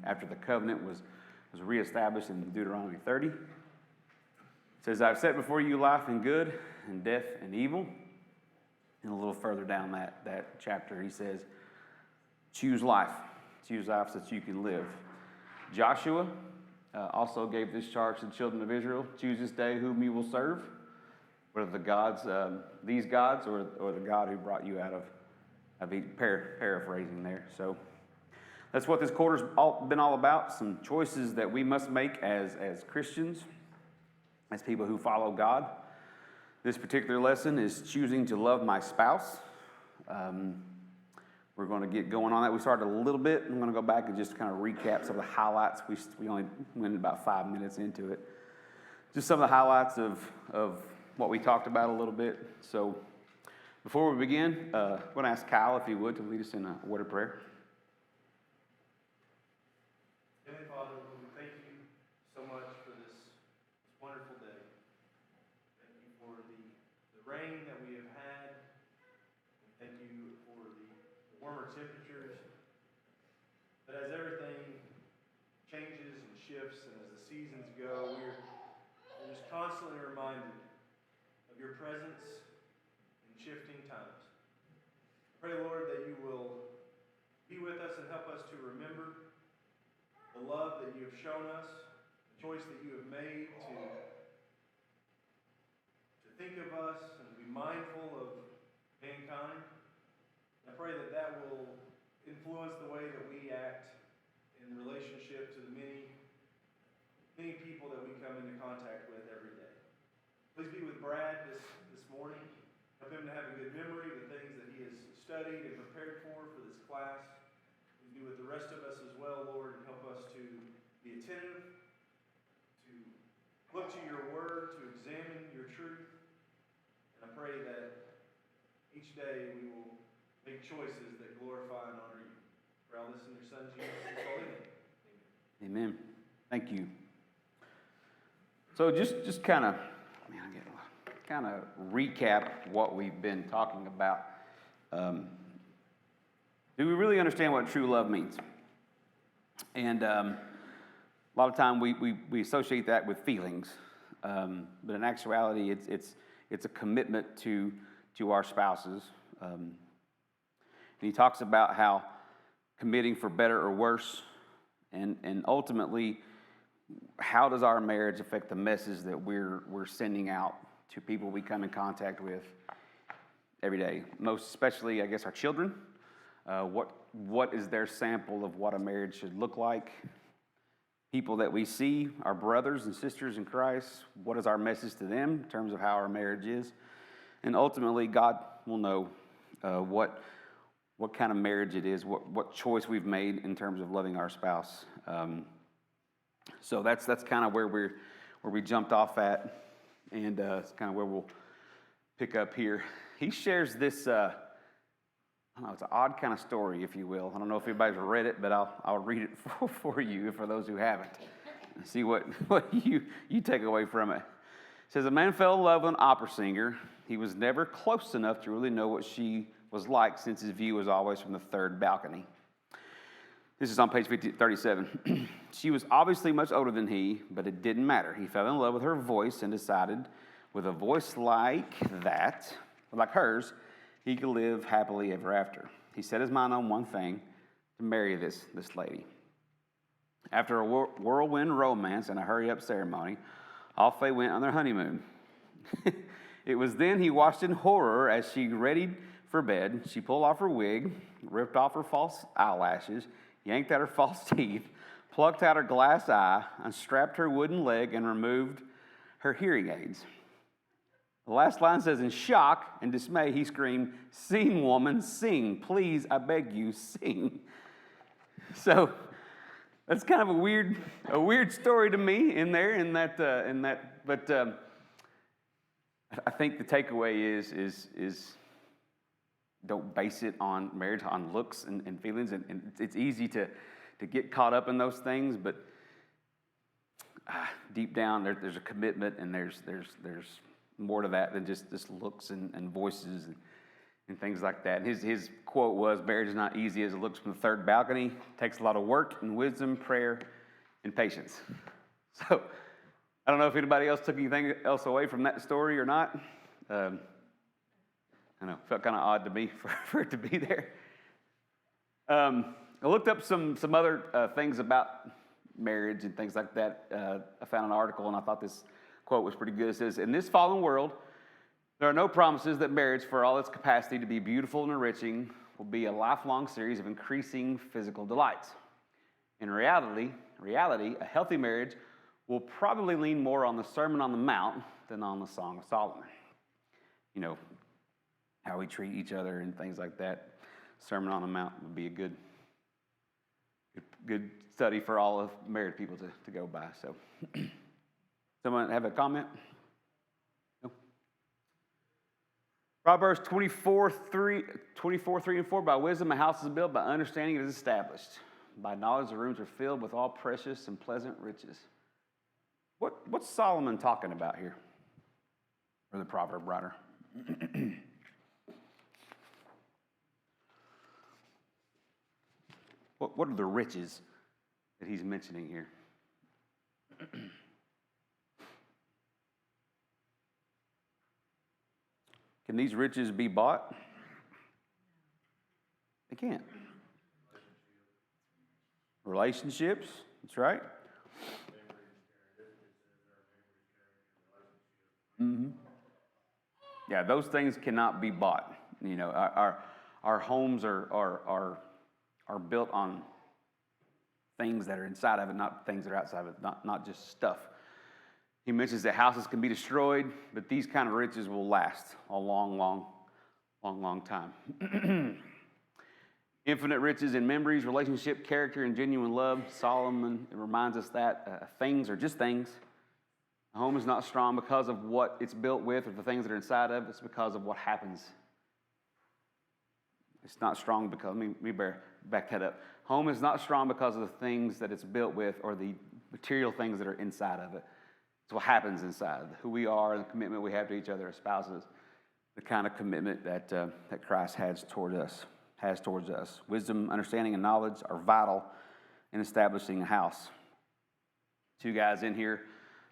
after the covenant was reestablished in Deuteronomy 30. It says, I've set before you life and good, and death and evil. And a little further down that chapter, he says, choose life. Choose life so that you can live. Joshua also gave this charge to the children of Israel. Choose this day whom you will serve. Whether the gods, these gods, or the God who brought you out of paraphrasing there. So that's what this quarter's been all about. Some choices that we must make as Christians, as people who follow God. This particular lesson is choosing to love my spouse. We're going to get going on that. We started a little bit. I'm going to go back and just kind of recap some of the highlights. We only went about 5 minutes into it. Just some of the highlights of what we talked about a little bit. So before we begin, I'm going to ask Kyle, if he would, to lead us in a word of prayer. Heavenly Father, we thank you so much for this wonderful day. Thank you for the rain that we have had. Thank you for the warmer temperatures. But as everything changes and shifts and as the seasons go, we're just constantly reminded of your presence in shifting times. I pray, Lord, that you will be with us and help us to remember the love that you have shown us, the choice that you have made to think of us and to be mindful of mankind. I pray that that will influence the way that we act in relationship to the many people that we come into contact with every day. Please be with Brad this morning. Help him to have a good memory of the things that he has studied and prepared for this class. Please be with the rest of us as well, Lord, and help us to be attentive, to look to your word, to examine your truth. And I pray that each day we will make choices that glorify and honor you. For all this in your Son, Jesus' holy name. Amen. Thank you. So just kind of recap what we've been talking about. Do we really understand what true love means? And a lot of time we associate that with feelings, but in actuality, it's a commitment to our spouses. And he talks about how committing for better or worse, and ultimately, how does our marriage affect the message that we're sending out to people we come in contact with every day? Most especially, I guess, our children. What is their sample of what a marriage should look like? People that we see, our brothers and sisters in Christ, what is our message to them in terms of how our marriage is? And ultimately, God will know what kind of marriage it is, what choice we've made in terms of loving our spouse. So that's kind of where we jumped off at, and it's kind of where we'll pick up here. He shares this, I don't know, it's an odd kind of story, if you will. I don't know if anybody's read it, but I'll read it for you, for those who haven't, and see what you take away from it. It says, a man fell in love with an opera singer. He was never close enough to really know what she was like, since his view was always from the third balcony. This is on page 37. She was obviously much older than he, but it didn't matter. He fell in love with her voice and decided, with a voice like hers, he could live happily ever after. He set his mind on one thing, to marry this lady. After a whirlwind romance and a hurry-up ceremony, off they went on their honeymoon. It was then he watched in horror as she readied for bed. She pulled off her wig, ripped off her false eyelashes, yanked out her false teeth, plucked out her glass eye, unstrapped her wooden leg, and removed her hearing aids. The last line says, in shock and dismay, he screamed, "Sing, woman, sing. Please, I beg you, sing." So that's kind of a weird story to me in that. But I think the takeaway is don't base it on marriage on looks and feelings, and it's easy to get caught up in those things, but deep down there's a commitment, and there's more to that than just looks and voices and things like that. And his quote was, marriage is not easy as it looks from the third balcony. It takes a lot of work and wisdom, prayer, and patience. So I don't know if anybody else took anything else away from that story or not. I know, it felt kind of odd to me for it to be there. I looked up some other things about marriage and things like that. I found an article, and I thought this quote was pretty good. It says, in this fallen world, there are no promises that marriage, for all its capacity to be beautiful and enriching, will be a lifelong series of increasing physical delights. In reality, a healthy marriage will probably lean more on the Sermon on the Mount than on the Song of Solomon. You know, how we treat each other and things like that. Sermon on the Mount would be a good study for all of married people to go by. So, someone have a comment? No? Proverbs 24, 3 and 4, by wisdom a house is built, by understanding it is established. By knowledge the rooms are filled with all precious and pleasant riches. What's Solomon talking about here? Or the proverb writer? What are the riches that he's mentioning here? Can these riches be bought? They can't. Relationships, that's right. Mm-hmm. Yeah, those things cannot be bought. You know, our homes are built on things that are inside of it, not things that are outside of it, not just stuff. He mentions that houses can be destroyed, but these kind of riches will last a long time. Infinite riches in memories, relationship, character, and genuine love. Solomon reminds us that things are just things. A home is not strong because of what it's built with or the things that are inside of it. It's because of what happens. It's not strong because, let me back that up. Home is not strong because of the things that it's built with or the material things that are inside of it. It's what happens inside, who we are and the commitment we have to each other as spouses, the kind of commitment that Christ has towards us. Wisdom, understanding, and knowledge are vital in establishing a house. Two guys in here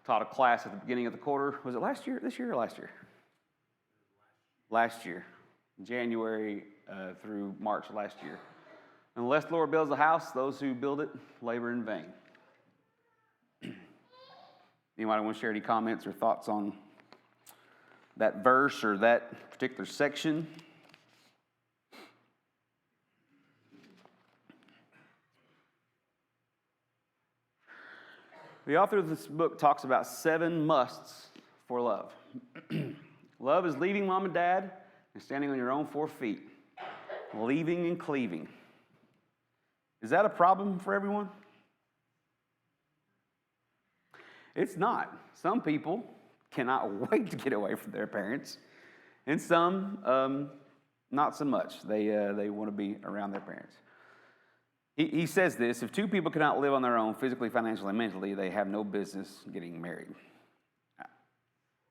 taught a class at the beginning of the quarter. Was it this year or last year? Last year. January through March last year. Unless the Lord builds a house, those who build it labor in vain. Anybody want to share any comments or thoughts on that verse or that particular section? The author of this book talks about 7 musts for love. Love is leaving mom and dad and standing on your own 4 feet. Leaving and cleaving. Is that a problem for everyone? It's not. Some people cannot wait to get away from their parents, and some not so much. They want to be around their parents. He says this: if 2 people cannot live on their own, physically, financially, and mentally, they have no business getting married. I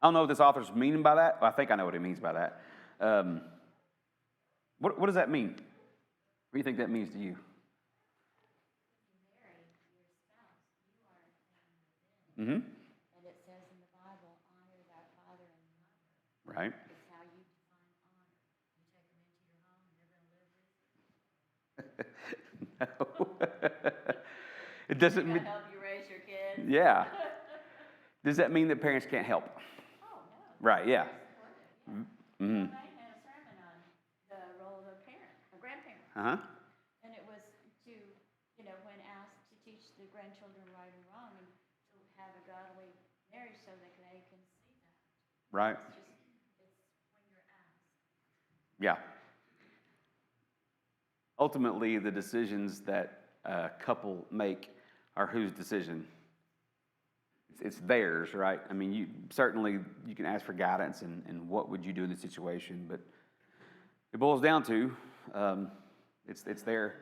don't know what this author's meaning by that. Well, I think I know what he means by that. What does that mean? What do you think that means to you? Mm-hmm. And it says in the Bible, honor thy father and mother. Right. It's how you define honor. You take them into your home and they're going to live with you. No. It doesn't mean. Help you raise your kids. Yeah. Does that mean that parents can't help? Oh, no. Right, yeah. Mm-hmm. I had a sermon on the role of a grandparent. Uh-huh. And it was to, when asked to teach the grandchildren right and wrong and to have a godly marriage so that they can see that. Right. It's when you're asked. Yeah. Ultimately, the decisions that a couple make are whose decision? It's theirs, right? I mean, you can ask for guidance and what would you do in this situation, but it boils down to it's their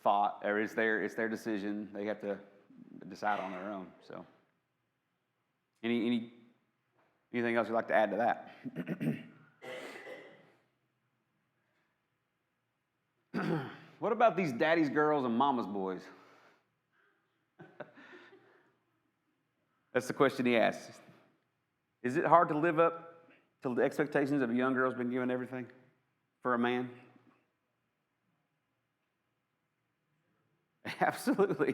thought, or it's their decision. They have to decide on their own. So, anything else you'd like to add to that? What about these daddy's girls and mama's boys? That's the question he asks. Is it hard to live up to the expectations of a young girl's been given everything for a man? Absolutely.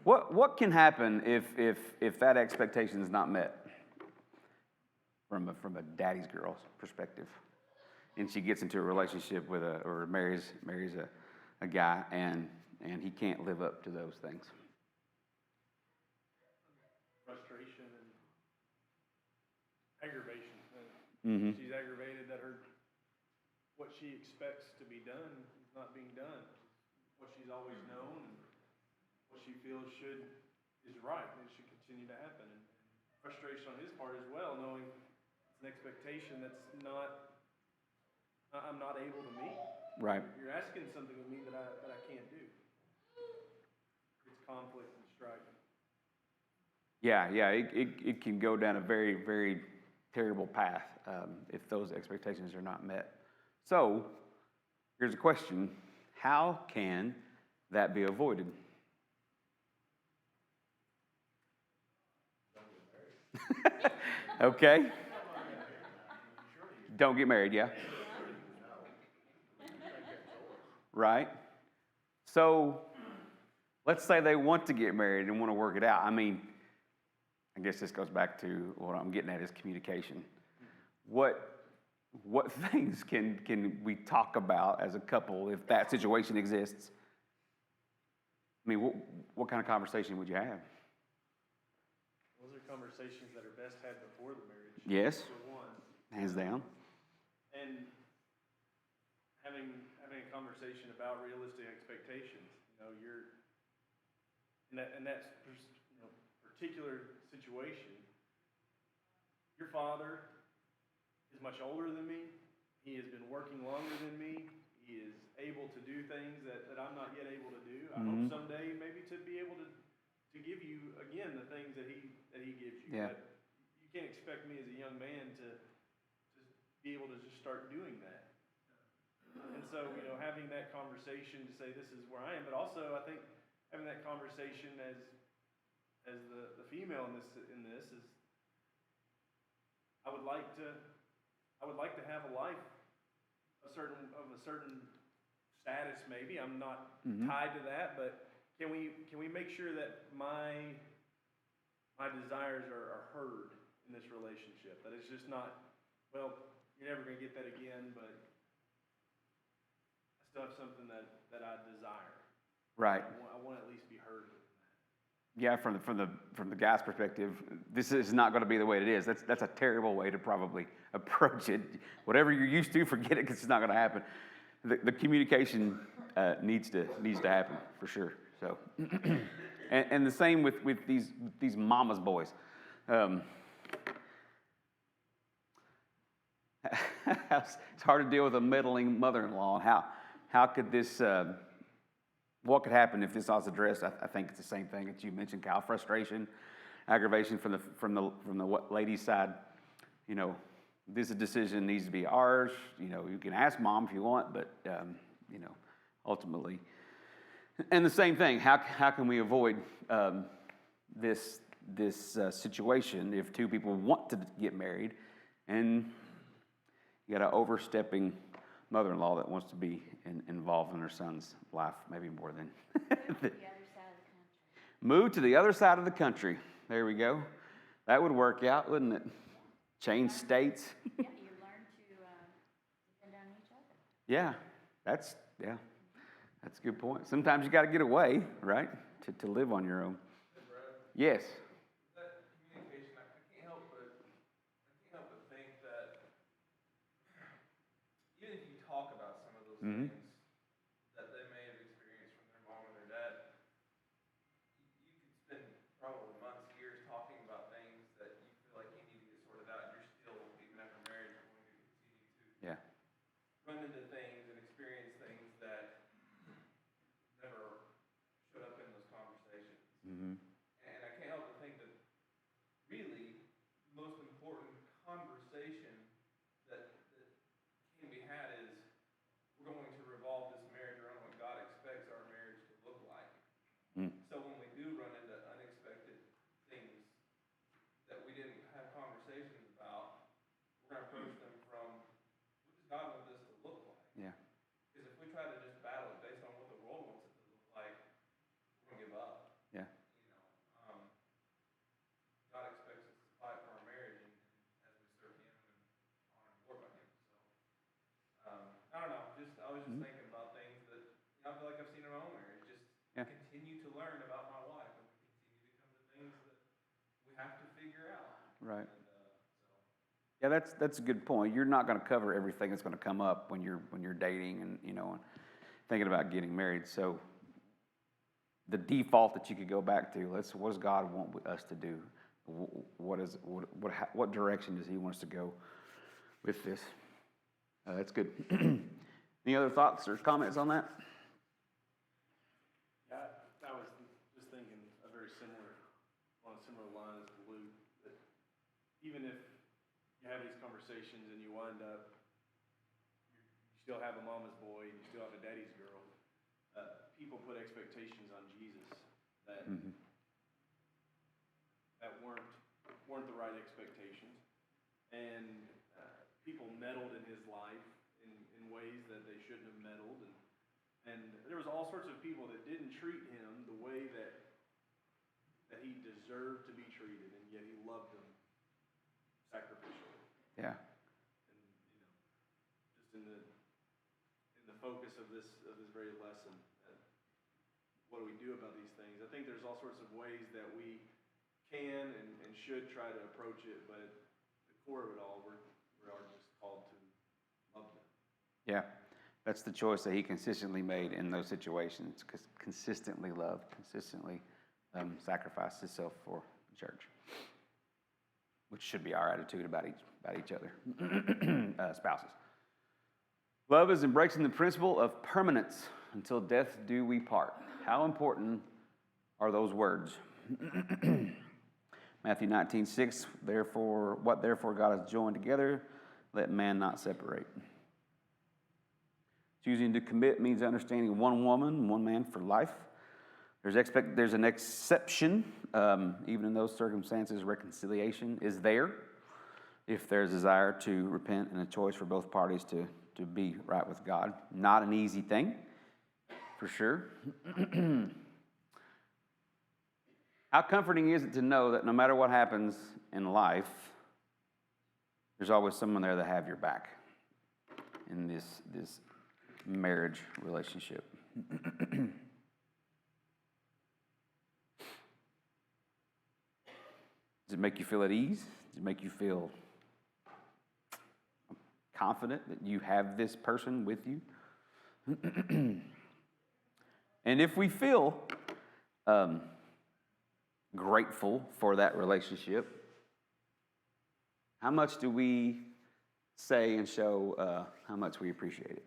What can happen if that expectation is not met from a daddy's girl's perspective, and she gets into a relationship with or marries a guy and he can't live up to those things? Frustration and aggravation. Mm-hmm. She's aggravated that what she expects to be done is not being done. What she's always known and what she feels is right and it should continue to happen. And frustration on his part as well, knowing it's an expectation I'm not able to meet. Right. You're asking something of me that I can't do. It's conflict and strife. Yeah, it can go down a very, very terrible path if those expectations are not met. So, here's a question. How can that be avoided? Okay. Don't get married, yeah? Right? So, let's say they want to get married and want to work it out. I mean, I guess this goes back to what I'm getting at is communication. What things can we talk about as a couple if that situation exists? I mean, what kind of conversation would you have? Those are conversations that are best had before the marriage. Yes. For one. Hands down. And having a conversation about realistic expectations. In that particular situation, your father is much older than me. He has been working longer than me. He is able to do things that I'm not yet able to do. I hope someday maybe to be able to give you again the things that he gives you. Yeah. But you can't expect me as a young man to be able to just start doing that. And so, having that conversation to say this is where I am, but also I think having that conversation as the female in this is I would like to have a life of a certain status maybe. I'm not tied to that, but can we make sure that my desires are heard in this relationship? That it's just not, well, you're never going to get that again, but I still have something that I desire. Right. I want to at least be heard. Yeah, from the guy's perspective, this is not going to be the way it is. That's a terrible way to probably approach it. Whatever you're used to, forget it because it's not going to happen. The communication needs to happen for sure. So, and the same with these mama's boys. It's hard to deal with a meddling mother-in-law. How could this? What could happen if this was addressed? I think it's the same thing that you mentioned, Kyle. Frustration, aggravation from the lady's side. This decision needs to be ours. You can ask mom if you want, but ultimately. And the same thing. How can we avoid this situation if two people want to get married, and you got an overstepping mother-in-law that wants to be involved in her son's life, maybe more than move to the other side of the country. There we go. That would work out, wouldn't it? Change states. Yeah, you learn to depend on each other. Yeah, that's a good point. Sometimes you got to get away, right, to live on your own. Yes. That communication, I can't help but think that even if you talk about some of those things that they may have experienced from their mom or their dad, you could spend probably months, years talking about things that you feel like you need to get sorted out, and you're still, even after marriage, going to continue to run into things and experience things that never showed up in those conversations. Mm-hmm. And I can't help but think that really the most important conversation that can be had is we're going to approach them from, what does God want this to look like? Yeah. Because if we try to just battle it based on what the world wants it to look like, we're gonna give up. Yeah. God expects us to fight for our marriage and as we serve Him and honor and glorify Him. So, I don't know. I was just thinking about things that I feel like I've seen in my own marriage. Just Yeah. continue to learn about my wife, and we continue to come to things that we have to figure out. Right. And, Yeah, that's a good point. You're not going to cover everything that's going to come up when you're dating and and thinking about getting married. So the default that you could go back to, what does God want us to do? What direction does He want us to go with this? That's good. Any other thoughts or comments on that? Yeah, I was just thinking on a similar line as Luke, that even if you have these conversations and you wind up, you still have a mama's boy and you still have a daddy's girl, people put expectations on Jesus that that weren't the right expectations, and people meddled in his life in ways that they shouldn't have meddled, and there was all sorts of people that didn't treat him the way that he deserved to be treated, and yet he loved them sacrificially. Yeah. And just in the focus of this very lesson, what do we do about these things? I think there's all sorts of ways that we can and should try to approach it, but at the core of it all, we are just called to love them. Yeah. That's the choice that He consistently made in those situations. Consistently loved, consistently sacrificed Himself for the church, which should be our attitude about each other, spouses. Love is embracing the principle of permanence. Until death do we part. How important are those words? Matthew 19:6. What therefore God has joined together, let man not separate. Choosing to commit means understanding one woman, one man for life. There's an exception, even in those circumstances. Reconciliation is there if there's a desire to repent and a choice for both parties to be right with God. Not an easy thing, for sure. How comforting is it to know that no matter what happens in life, there's always someone there that have your back in this marriage relationship. Does it make you feel at ease? Does it make you feel confident that you have this person with you? And if we feel grateful for that relationship, how much do we say and show how much we appreciate it?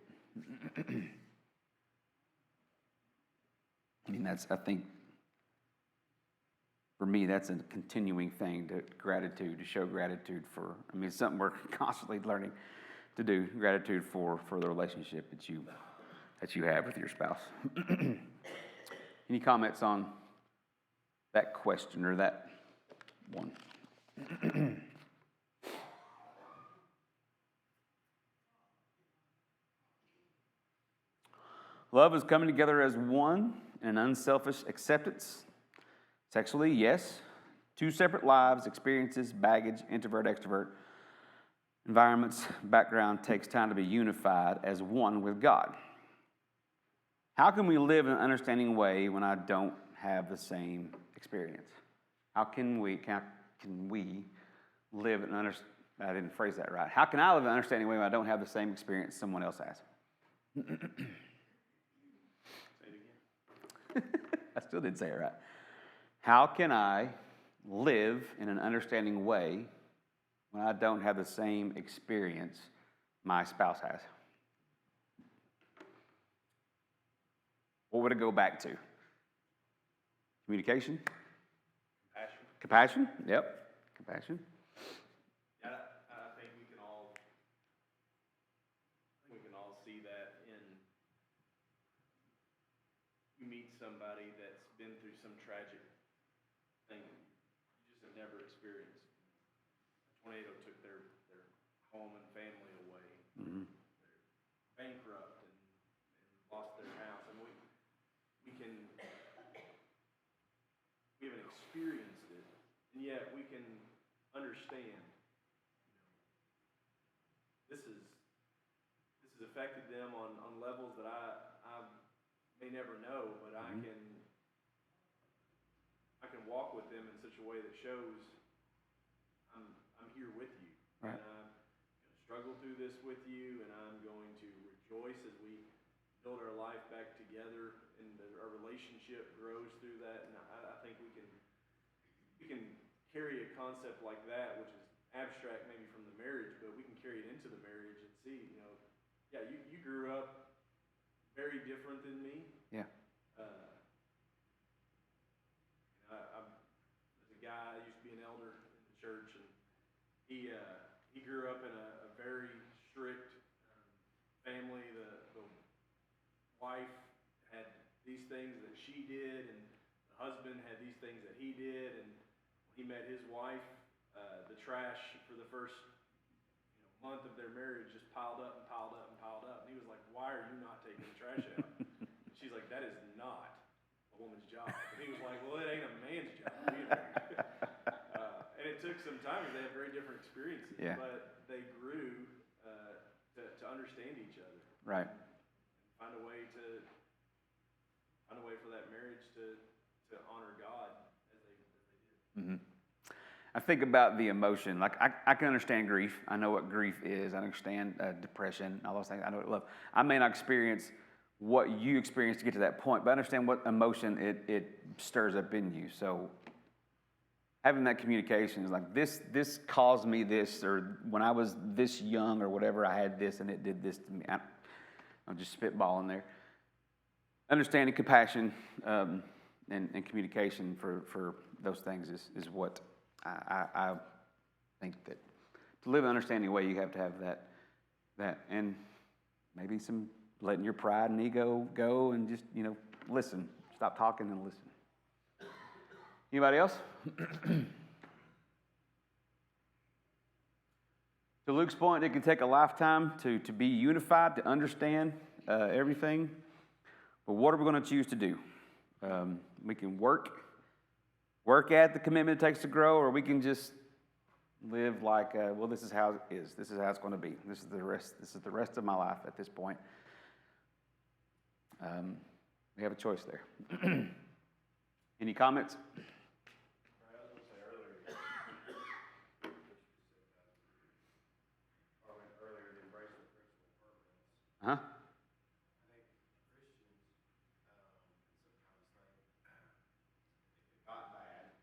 I mean, I think, for me, that's a continuing thing, to show gratitude for. I mean, it's something we're constantly learning to do, gratitude for the relationship that you have with your spouse. Any comments on that question or that one? Love is coming together as one in unselfish acceptance. Sexually, yes. Two separate lives, experiences, baggage, introvert, extrovert, environments, background, takes time to be unified as one with God. How can we live in an understanding way when I don't have the same experience? How can we live in I didn't phrase that right. How can I live in an understanding way when I don't have the same experience someone else has? I still didn't say it right. How can I live in an understanding way when I don't have the same experience my spouse has? What would it go back to? Communication? Compassion? Yep. Compassion. Yeah, I think we can all see that in, you meet somebody that's been through some tragic thing you just have never experienced. A tornado took their home and family away. Mhm. Bankrupt and lost their house, and we haven't experienced it, and yet we can understand. This has affected them on levels that I may never know, but I can walk with them in such a way that shows I'm here with you. Right. And I'm going to struggle through this with you, and I'm going to rejoice as we build our life back together, and our relationship grows through that. And I think we can carry a concept like that, which is abstract maybe from the marriage, but we can carry it into the marriage and see, yeah, you grew up very different than me. Yeah. As a guy, I used to be an elder in the church, and he grew up in a very strict family. The wife had these things that she did, and the husband had these things that he did. And when he met his wife, the trash for the first month of their marriage just piled up and piled up and piled up. And he was like, "Why are you not taking the trash out?" And she's like, "That is not a woman's job." And he was like, "Well, it ain't a man's job either." And it took some time because they had very different experiences, Yeah. but they grew to understand each other. Right. And find a way for that marriage to honor God as they did. Mm-hmm. I think about the emotion. Like, I can understand grief. I know what grief is. I understand depression, all those things. I know what love. I may not experience what you experienced to get to that point, but I understand what emotion it stirs up in you. So having that communication is like, this caused me this, or when I was this young or whatever, I had this and it did this to me. I'm just spitballing there. Understanding, compassion, and communication for those things is what I think that to live an understanding way, you have to have that, and maybe some letting your pride and ego go, and just listen, stop talking and listen. Anybody else? To Luke's point, it can take a lifetime to be unified, to understand everything. But what are we going to choose to do? We can work at the commitment it takes to grow, or we can just live like, well, this is how it is. This is how it's going to be. This is the rest of my life at this point. We have a choice there. Any comments? Huh? I think Christians sometimes think if it got bad,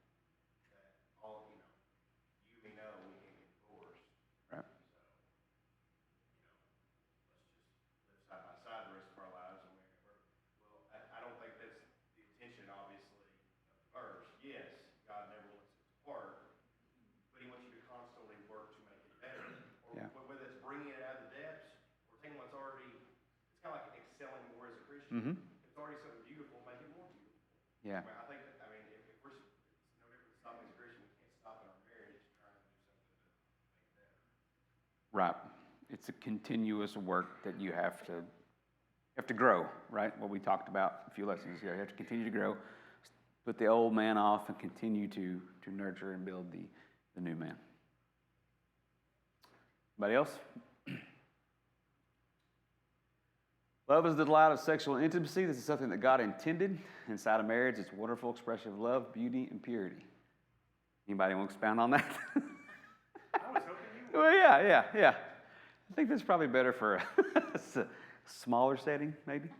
that all we know we can get divorced. Right. So, let's just live side by side the rest of our lives, and well, I don't think that's the intention, obviously, of the verse. Yes, God never wants us apart, but He wants you to constantly work to make it better. Or Yeah. whether it's bringing it out of the depths or taking what's already. It's kind of like excelling more as a Christian. Mm-hmm. If it's already something beautiful, make it more beautiful. Yeah. I think that, if we're, it's no different than stopping as a Christian, we can't stop in our marriage trying to do something to make it better. Right. It's a continuous work that you have to grow, right? What we talked about a few lessons ago. You have to continue to grow, put the old man off, and continue to nurture and build the new man. Anybody else? Love is the delight of sexual intimacy. This is something that God intended inside of marriage. It's a wonderful expression of love, beauty, and purity. Anybody want to expound on that? I was hoping you would. Well, yeah. I think that's probably better for a smaller setting, maybe.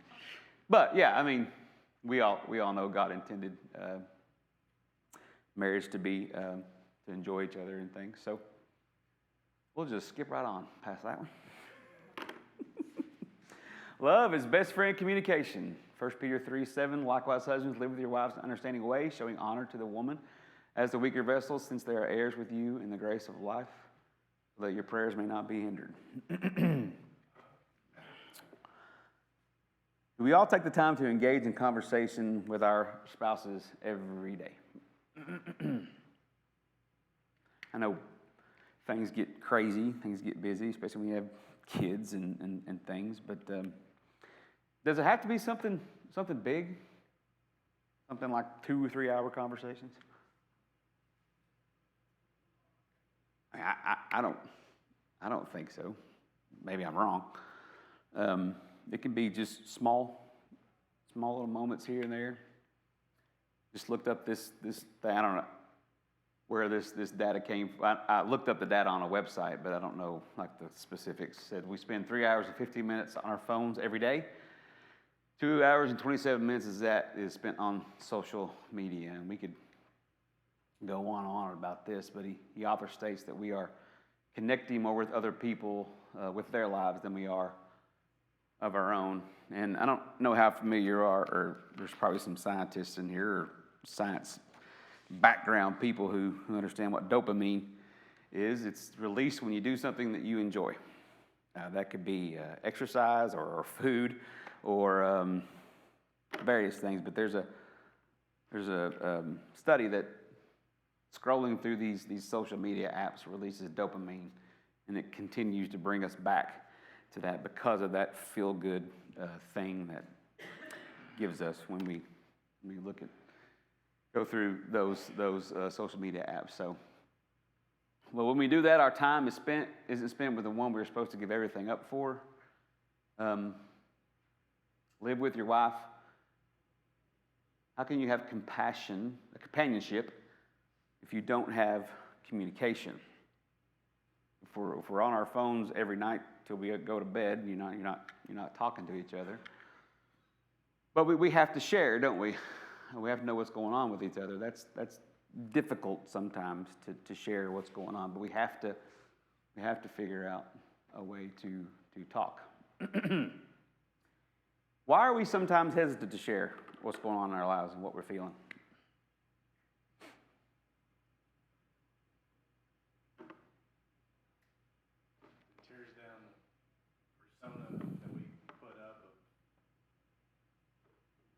But yeah, we all know God intended marriage to be to enjoy each other and things. So we'll just skip right on past that one. Love is best friend communication. 1 Peter 3:7. Likewise, husbands, live with your wives in an understanding way, showing honor to the woman as the weaker vessels, since they are heirs with you in the grace of life, so that your prayers may not be hindered. We all take the time to engage in conversation with our spouses every day. I know things get crazy, things get busy, especially when you have kids and things. But does it have to be something big? Something like 2 or 3 hour conversations? I don't think so. Maybe I'm wrong. It can be just small little moments here and there. Just looked up this thing. I don't know where this data came from. I looked up the data on a website, but I don't know like the specifics. It said we spend 3 hours and 15 minutes on our phones every day. 2 hours and 27 minutes is spent on social media, and we could go on and on about this, but the author states that we are connecting more with other people with their lives than we are of our own. And I don't know how familiar you are, or there's probably some scientists in here, or science background people who understand what dopamine is. It's released when you do something that you enjoy. That could be exercise or food or various things, but there's a study that scrolling through these social media apps releases dopamine, and it continues to bring us back to that because of that feel-good thing that gives us when we go through those social media apps. So, well, when we do that, our time isn't spent with the one we're supposed to give everything up for. Live with your wife. How can you have companionship, if you don't have communication? If we're on our phones every night till we go to bed, you're not talking to each other. But we have to share, don't we? We have to know what's going on with each other. That's difficult sometimes to share what's going on, but we have to figure out a way to talk. Why are we sometimes hesitant to share what's going on in our lives and what we're feeling? Tears down the persona that we put up of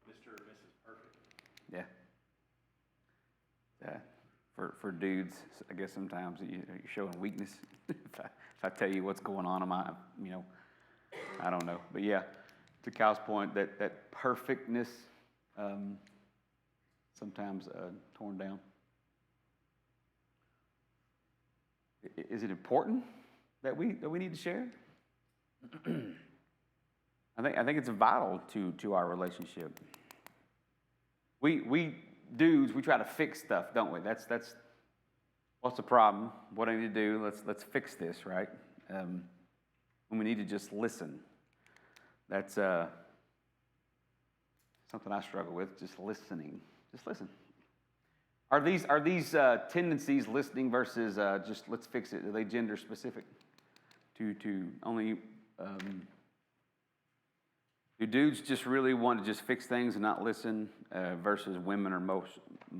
Mr. or Mrs. Perfect. Yeah. For dudes, I guess sometimes you're showing weakness. if I tell you what's going on, I don't know. But yeah, to Kyle's point, that perfectness sometimes torn down. Is it important that we need to share? I think it's vital to our relationship. We dudes, we try to fix stuff, don't we? That's what's the problem? What do I need to do? Let's fix this, right? When we need to just listen. That's something I struggle with, just listening. Just listen. Are these tendencies, listening versus just let's fix it, are they gender specific? To only do dudes just really want to just fix things and not listen versus women are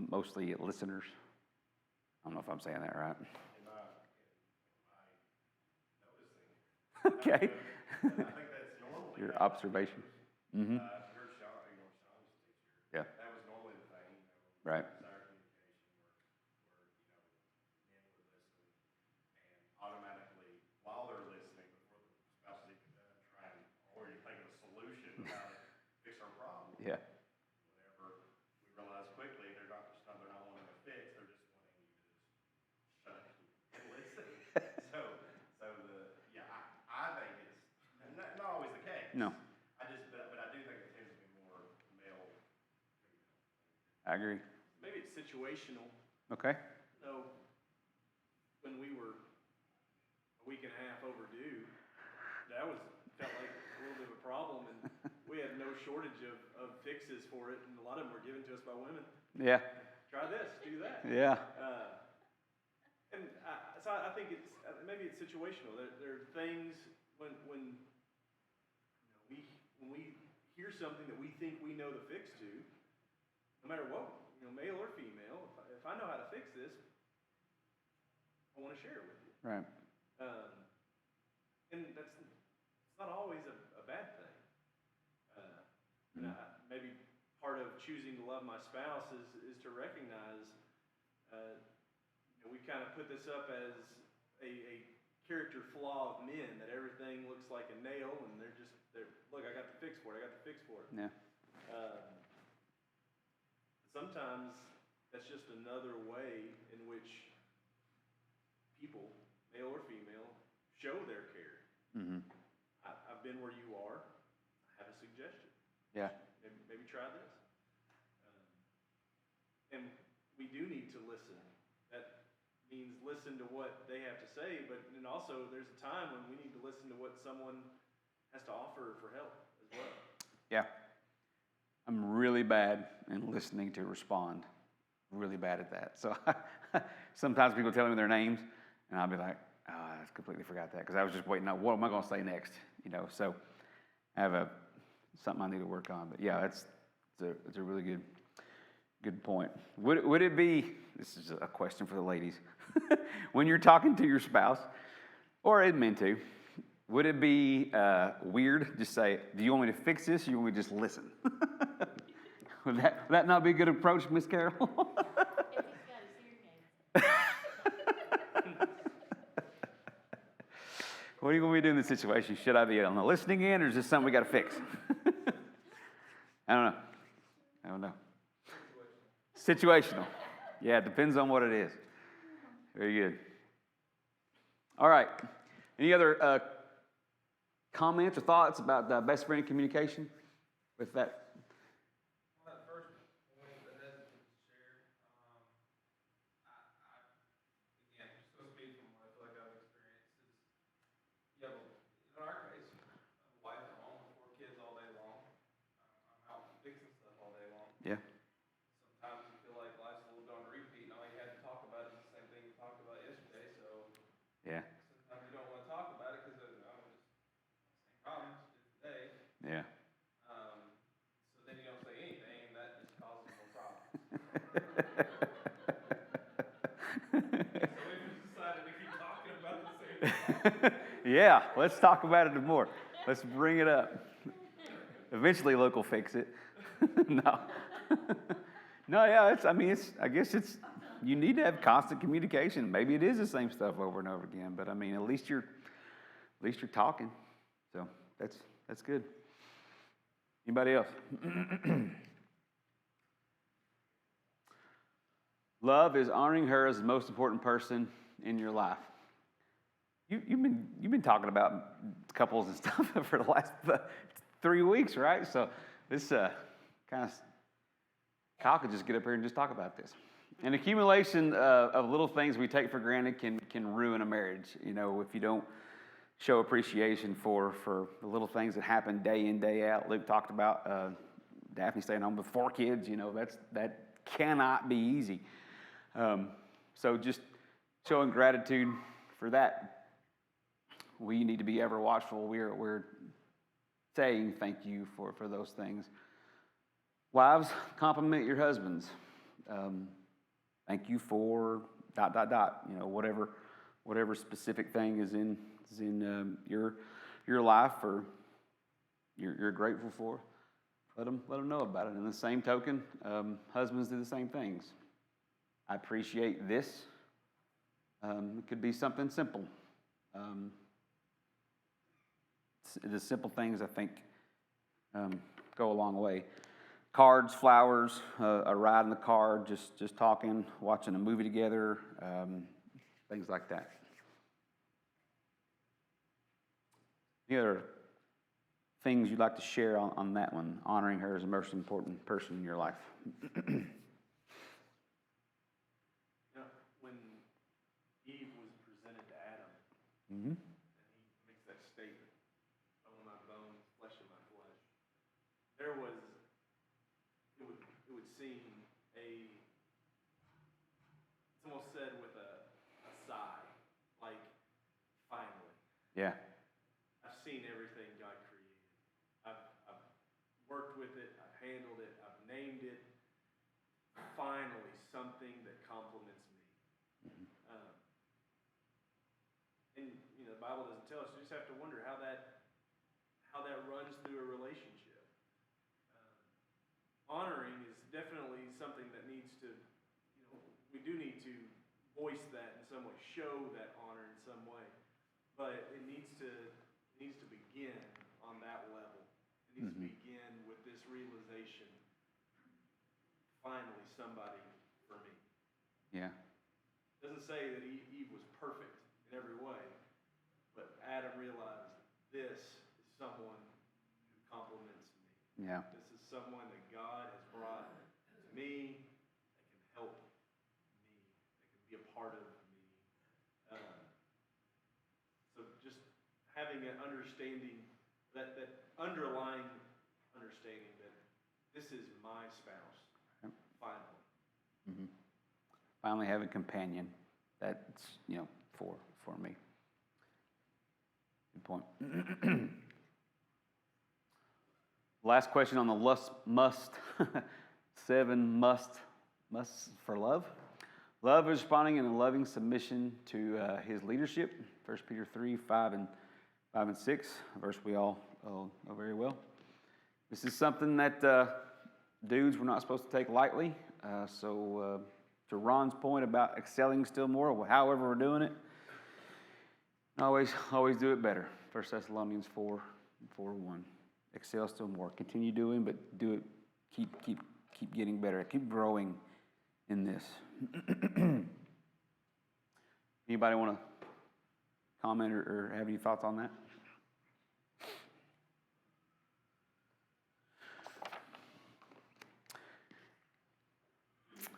mostly listeners? I don't know if I'm saying that right. Okay. I think that's normal. Your observation. Mm-hmm. I've heard Sean's teacher. Yeah. That was normally the thing. Right. Desire communication where men would listen and automatically, while they're listening, before the spouse is even done, try and already think of a solution of how to fix our problem. Yeah. Whenever we realize quickly they're not wanting to fix, they're just wanting you to just shut up and listen. I think it's not always the case. No. But I do think it tends to be more male. I agree. Maybe it's situational. Okay. No, when we were a week and a half overdue, that felt like a little bit of a problem, and we had no shortage of fixes for it, and a lot of them were given to us by women. Yeah. Try this, do that. Yeah. So I think maybe it's situational. There are things when we hear something that we think we know the fix to, no matter what, male or female. If I know how to fix this, I want to share it with you. Right. And it's not always a bad thing. Maybe part of choosing to love my spouse is to recognize, we kind of put this up as a character flaw of men, that everything looks like a nail and look, I got the fix for it, I got the fix for it. Yeah. Sometimes that's just another way in which people, male or female, show their care. Mm-hmm. I've been where you are. I have a suggestion. Yeah. Maybe try this. And we do need to listen. That means listen to what they have to say, but then also there's a time when we need to listen to what someone has to offer for help as well. Yeah. I'm really bad in listening to respond. Really bad at that. So sometimes people tell me their names, and I'll be like, oh, I completely forgot that because I was just waiting on what am I going to say next, you know. So I have something I need to work on. But yeah, it's a really good point. Would it be? This is a question for the ladies. When you're talking to your spouse, or admin to, would it be weird to say, "Do you want me to fix this, or you want me to just listen?" Would that not be a good approach, Miss Carol? If he's got his hearing aids. What do you want me to do in this situation? Should I be on the listening end, or is this something we got to fix? I don't know. Situational. Yeah, it depends on what it is. Very good. All right. Any other comments or thoughts about best friend communication with that? On that first point that Desmond shared, again, just to speak from what I feel like I've experienced is, you have, in our case, a wife at home with 4 kids all day long. I'm out fixing stuff all day long. Yeah. Sometimes you feel like life's lived on repeat, and all you had to talk about is the same thing you talked about yesterday. So Yeah. sometimes you don't want to talk about it because same problems today. Yeah. So then you don't say anything, and that just causes more problems. So we just decided to keep talking about the same thing. Yeah, let's talk about it more. Let's bring it up. Eventually, Luke will fix it. No. No, yeah, I guess you need to have constant communication. Maybe it is the same stuff over and over again, but I mean, at least you're talking. So that's good. Anybody else? Love is honoring her as the most important person in your life. You've been talking about couples and stuff for the last 3 weeks, right? So this kind of Kyle could just get up here and just talk about this. An accumulation of little things we take for granted can ruin a marriage. You know, if you don't show appreciation for the little things that happen day in, day out. Luke talked about Daphne staying home with 4 kids. You know, that cannot be easy. So just showing gratitude for that. We need to be ever watchful. We're saying thank you for those things. Wives, compliment your husbands. Thank you for ... You know, whatever specific thing is in your life or you're grateful for. Let them know about it. In the same token, husbands do the same things. I appreciate this. It could be something simple. The simple things, I think, go a long way. Cards, flowers, a ride in the car, just talking, watching a movie together, things like that. Any other things you'd like to share on that one, honoring her as the most important person in your life? When Eve was presented to Adam, Mm-hmm. and he makes that statement, bone of my bones, flesh of my flesh, it would seem it's almost said with a sigh, like, finally. Yeah. I've seen everything God created. I've worked with it, I've handled it, I've named it. Finally, something that complements me. And you know, the Bible doesn't tell us. You just have to wonder how that runs through a relationship. Honoring is definitely something that needs to, we do need to voice that in some way, show that honor in some way. But it needs to begin on that level. It needs to begin with this realization, finally somebody for me. Yeah. It doesn't say that Eve was perfect in every way, but Adam realized this is someone who compliments me. Yeah. This is someone that God has brought to me that can help me, that can be a part of me. So just having an understanding, that underlying understanding that this is my spouse, finally. Mm-hmm. Finally have a companion that's, for me. Good point. Last question on the seven musts for love. Love is responding in a loving submission to his leadership. 1 Peter 3, 5 and 6, a verse we all know very well. This is something that dudes we're not supposed to take lightly. So to Ron's point about excelling still more, however we're doing it, always do it better. 1 Thessalonians 4:1. Excel still more. Continue doing, but do it. Keep getting better. Keep growing in this. Anybody want to comment or have any thoughts on that?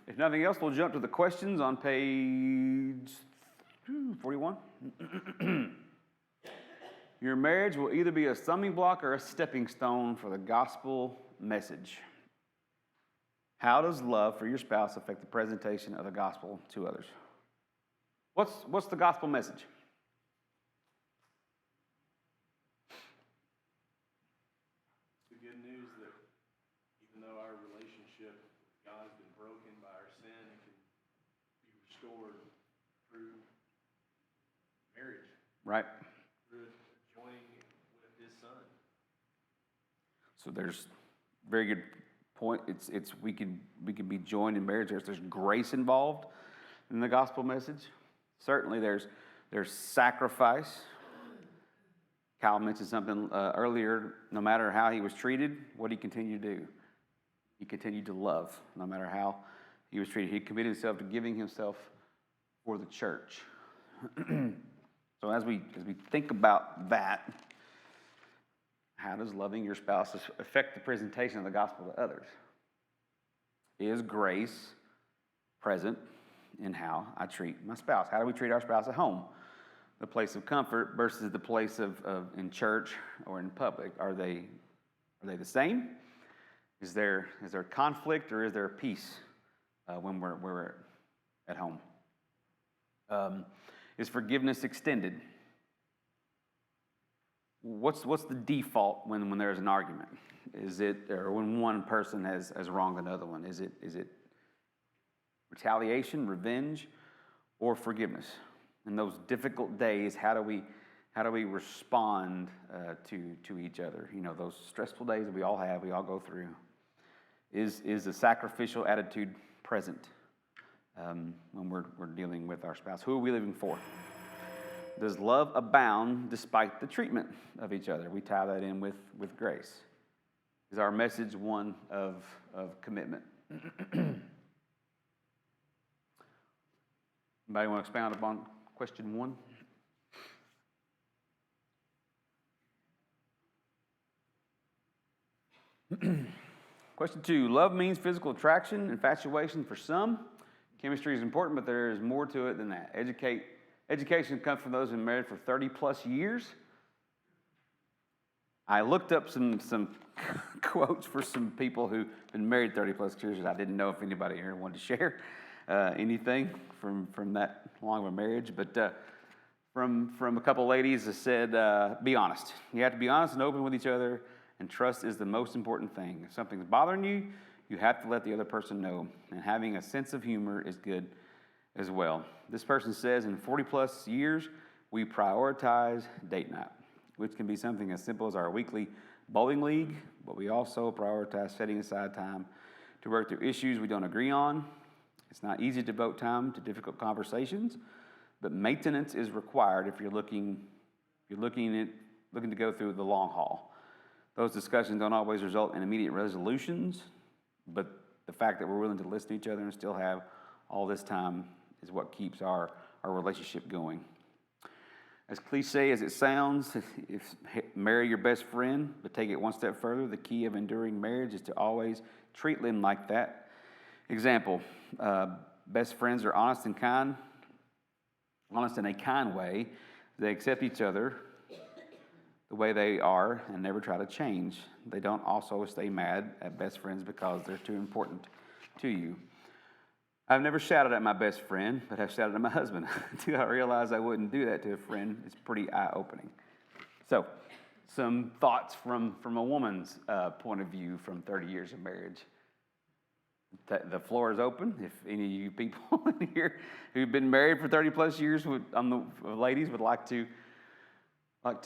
If nothing else, we'll jump to the questions on page 41. Your marriage will either be a stumbling block or a stepping stone for the gospel message. How does love for your spouse affect the presentation of the gospel to others? What's the gospel message? The good news that even though our relationship with God has been broken by our sin, it can be restored through marriage, Right. through joining with His Son. So there's very good point. It's we can be joined in marriage. There's grace involved in the gospel message. Certainly there's sacrifice. Kyle mentioned something earlier. No matter how he was treated, what did he continue to do? He continued to love, no matter how he was treated. He committed himself to giving himself for the church. So as we think about that, how does loving your spouse affect the presentation of the gospel to others? Is grace present in how I treat my spouse? How do we treat our spouse at home? The place of comfort versus the place of in church or in public. Are they the same? Is there conflict or is there peace when we're at home? Is forgiveness extended? What's the default when there's an argument? Is it, or when one person has wronged another one? Is it retaliation, revenge, or forgiveness? In those difficult days, how do we respond to each other? Those stressful days that we all have, we all go through. Is a sacrificial attitude present when we're dealing with our spouse? Who are we living for? Does love abound despite the treatment of each other? We tie that in with grace. Is our message one of commitment? Anybody want to expound upon question 1? Question 2. Love means physical attraction, infatuation for some. Chemistry is important, but there is more to it than that. Education comes from those who have been married for 30 plus years. I looked up some quotes for some people who've been married 30 plus years. I didn't know if anybody here wanted to share anything from that long of a marriage, but from a couple ladies that said, be honest. You have to be honest and open with each other, and trust is the most important thing. If something's bothering you, you have to let the other person know, and having a sense of humor is good as well. This person says, in 40 plus years, we prioritize date night, which can be something as simple as our weekly bowling league, but we also prioritize setting aside time to work through issues we don't agree on It's not easy to devote time to difficult conversations, but maintenance is required if you're looking to go through the long haul. Those discussions don't always result in immediate resolutions, but the fact that we're willing to listen to each other and still have all this time is what keeps our relationship going. As cliche as it sounds, marry your best friend, but take it one step further, the key of enduring marriage is to always treat them like that. Example, best friends are honest in a kind way. They accept each other the way they are and never try to change. They don't also stay mad at best friends because they're too important to you. I've never shouted at my best friend, but have shouted at my husband until I realized I wouldn't do that to a friend. It's pretty eye-opening. So, some thoughts from a woman's point of view from 30 years of marriage. The floor is open. If any of you people in here who've been married for 30 plus years, ladies would like to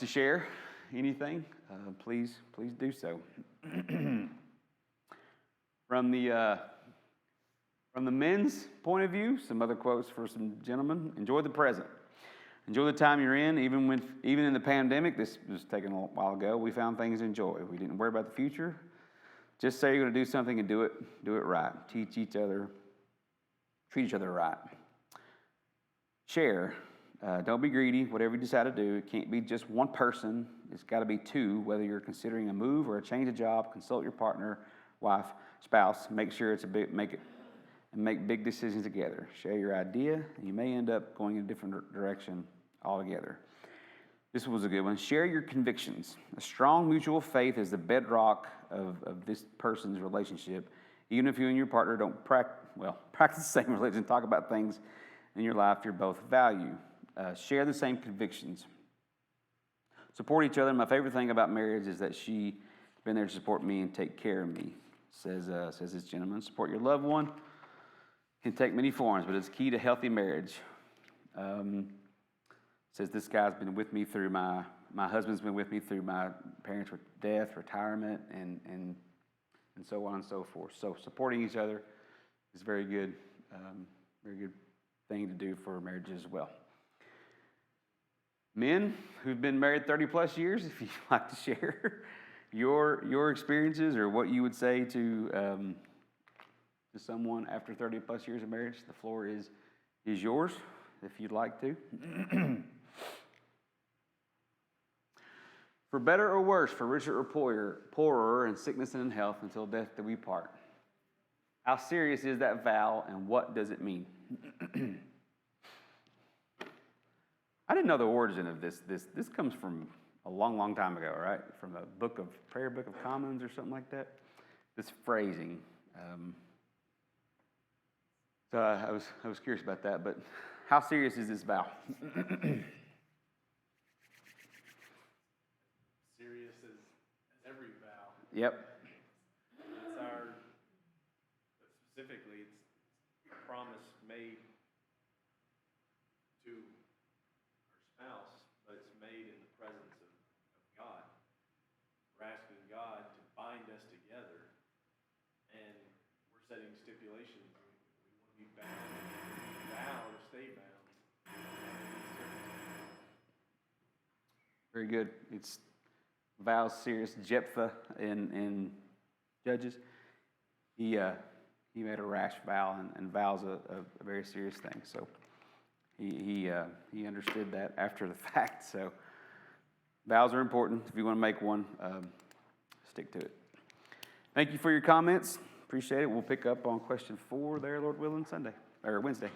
share anything, please do so. From the men's point of view, some other quotes for some gentlemen. Enjoy the present. Enjoy the time you're in. Even in the pandemic, this was taken a while ago, we found things to enjoy. We didn't worry about the future. Just say you're going to do something and do it right. Treat each other right. Share. Don't be greedy. Whatever you decide to do, it can't be just one person. It's got to be two, whether you're considering a move or a change of job. Consult your partner, wife, spouse. Make sure make big decisions together. Share your idea, and you may end up going in a different direction altogether. This was a good one. Share your convictions. A strong mutual faith is the bedrock of this person's relationship. Even if you and your partner don't practice the same religion, talk about things in your life you both value. Share the same convictions. Support each other. My favorite thing about marriage is that she's been there to support me and take care of me, says this gentleman. Support your loved one. Can take many forms, but it's key to healthy marriage. Says this guy's been with me through my husband's been with me through my parents' death, retirement, and so on and so forth. So supporting each other is very good thing to do for marriage as well. Men who've been married 30 plus years, if you'd like to share your experiences or what you would say to someone after 30 plus years of marriage, the floor is yours if you'd like to. For better or worse, for richer or poorer, in sickness and in health, until death do we part. How serious is that vow, and what does it mean? I didn't know the origin of this. This comes from a long, long time ago, right? From a Prayer Book of Commons or something like that. This phrasing. So I was curious about that. But how serious is this vow? Serious as every vow. Yep. It's specifically, it's a promise made to our spouse, but it's made in the presence of God. We're asking God to bind us together, and we're setting stipulations. We want to be bound, vow to stay bound. Very good. It's vows serious. Jephthah in Judges, he made a rash vow, and vows a very serious thing. So he understood that after the fact. So vows are important. If you want to make one, stick to it. Thank you for your comments. Appreciate it. We'll pick up on question 4 there, Lord willing, Wednesday.